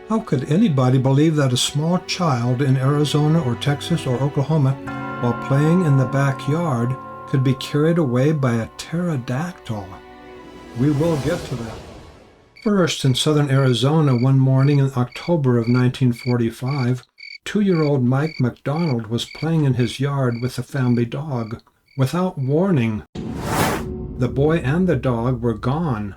How could anybody believe that a small child in Arizona or Texas or Oklahoma, while playing in the backyard, could be carried away by a pterodactyl? We will get to that. First, in southern Arizona, one morning in October of 1945, 2-year-old Mike McDonald was playing in his yard with the family dog. Without warning, the boy and the dog were gone.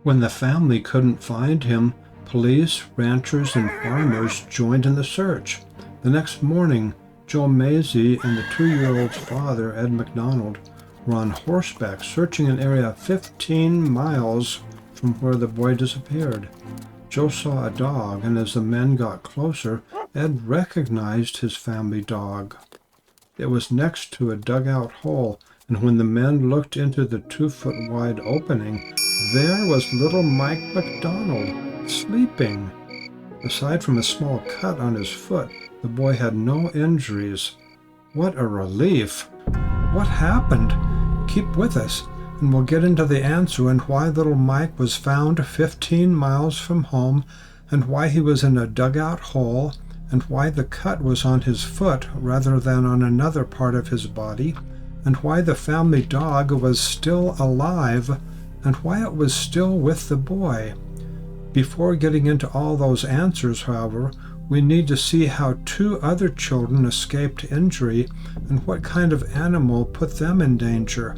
When the family couldn't find him, police, ranchers, and farmers joined in the search. The next morning, Joe Mazie and the 2-year-old's father, Ed McDonald, were on horseback searching an area 15 miles from where the boy disappeared. Joe saw a dog, and as the men got closer, Ed recognized his family dog. It was next to a dugout hole, and when the men looked into the 2-foot-wide opening, there was little Mike McDonald, sleeping. Aside from a small cut on his foot, the boy had no injuries. What a relief! What happened? Keep with us, and we'll get into the answer and why little Mike was found 15 miles from home, and why he was in a dugout hole, and why the cut was on his foot rather than on another part of his body, and why the family dog was still alive, and why it was still with the boy. Before getting into all those answers, however, we need to see how 2 other children escaped injury and what kind of animal put them in danger.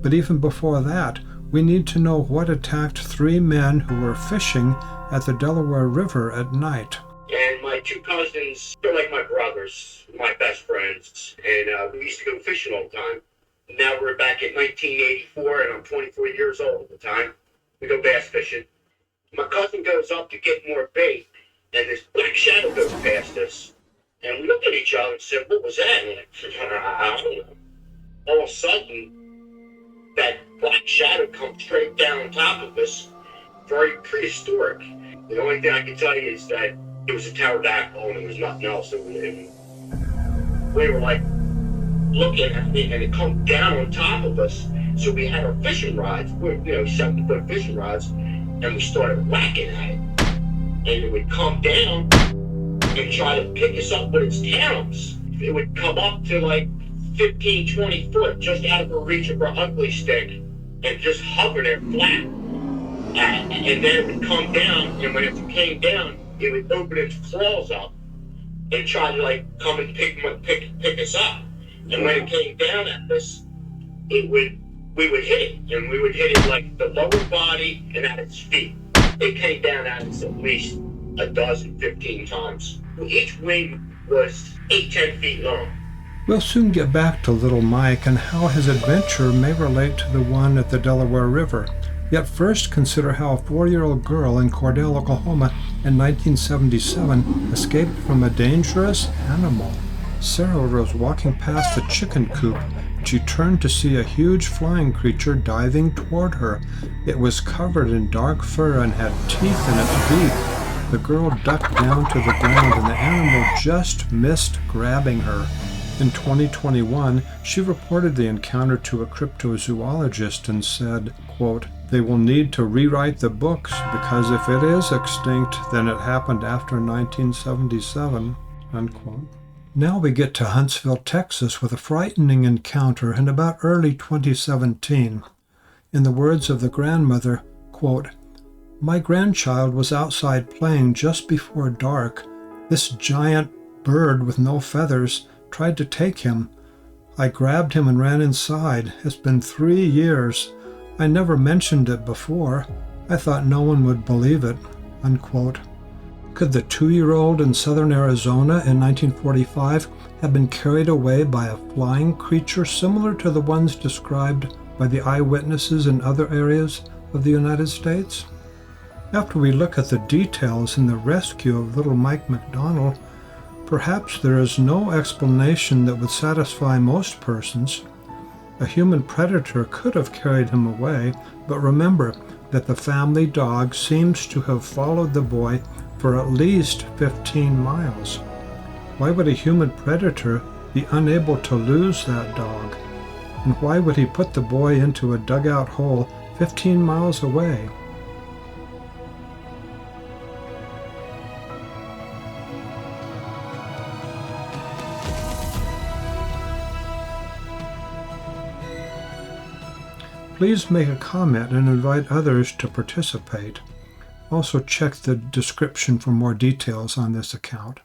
But even before that, we need to know what attacked 3 men who were fishing at the Delaware River at night. And my 2 cousins, they're like my brothers, my best friends, and we used to go fishing all the time. Now we're back in 1984, and I'm 24 years old at the time. We go bass fishing. My cousin goes up to get more bait, and this black shadow goes past us. And we looked at each other and said, "What was that?" And I don't know. All of a sudden, that black shadow comes straight down on top of us, very prehistoric. The only thing I can tell you is that it was a pterodactyl, and there was nothing else. We were like looking at it, and it come down on top of us. So we had our fishing rods, 7-foot fishing rods, and we started whacking at it. And it would come down and try to pick us up with its talons. It would come up to like 15, 20 foot, just out of the reach of our ugly stick, and just hover there flat. And then it would come down, and when it came down, it would open its claws up and try to come and pick us up. And when it came down at us, we would hit it, and we would hit it like the lower body and at its feet. It came down at us at least 12, 15 times. Each wing was 8-10 feet long. We'll soon get back to little Mike and how his adventure may relate to the one at the Delaware River. Yet first consider how a 4-year-old girl in Cordell, Oklahoma in 1977 escaped from a dangerous animal. Sarah was walking past the chicken coop. She turned to see a huge flying creature diving toward her. It was covered in dark fur and had teeth in its beak. The girl ducked down to the ground, and the animal just missed grabbing her. In 2021, she reported the encounter to a cryptozoologist and said, quote, "They will need to rewrite the books because if it is extinct, then it happened after 1977, unquote. Now we get to Huntsville, Texas, with a frightening encounter in about early 2017. In the words of the grandmother, quote, "My grandchild was outside playing just before dark. This giant bird with no feathers tried to take him. I grabbed him and ran inside. It's been 3 years. I never mentioned it before. I thought no one would believe it," unquote. Could the 2-year-old in southern Arizona in 1945 have been carried away by a flying creature similar to the ones described by the eyewitnesses in other areas of the United States? After we look at the details in the rescue of little Mike McDonald, perhaps there is no explanation that would satisfy most persons. A human predator could have carried him away, but remember that the family dog seems to have followed the boy for at least 15 miles. Why would a human predator be unable to lose that dog? And why would he put the boy into a dugout hole 15 miles away? Please make a comment and invite others to participate. Also check the description for more details on this account.